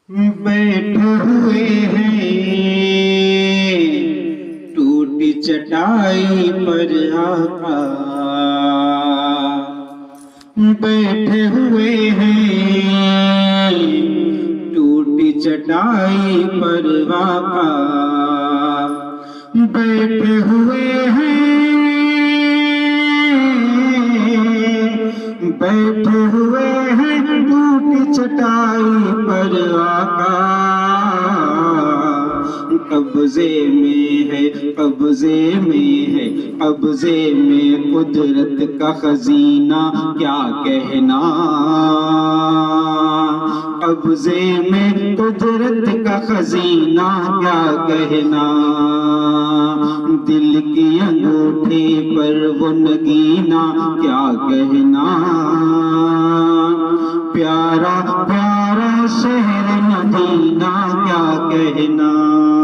बैठे हुए हैं टूटी चटाई पर आका, बैठे हुए हैं टूटी चटाई पर आका, बैठे हुए हैं, बैठे हुए हैं टूटी चटाई पर आका, कब्जे में है, कब्जे में है, कब्जे में कुदरत का खजीना, क्या कहना, कब्जे में कुदरत का खजीना, क्या कहना, दिल की अंगूठी पर वो नगीना, क्या कहना, प्यारा प्यारा शहर मदीना, क्या कहना।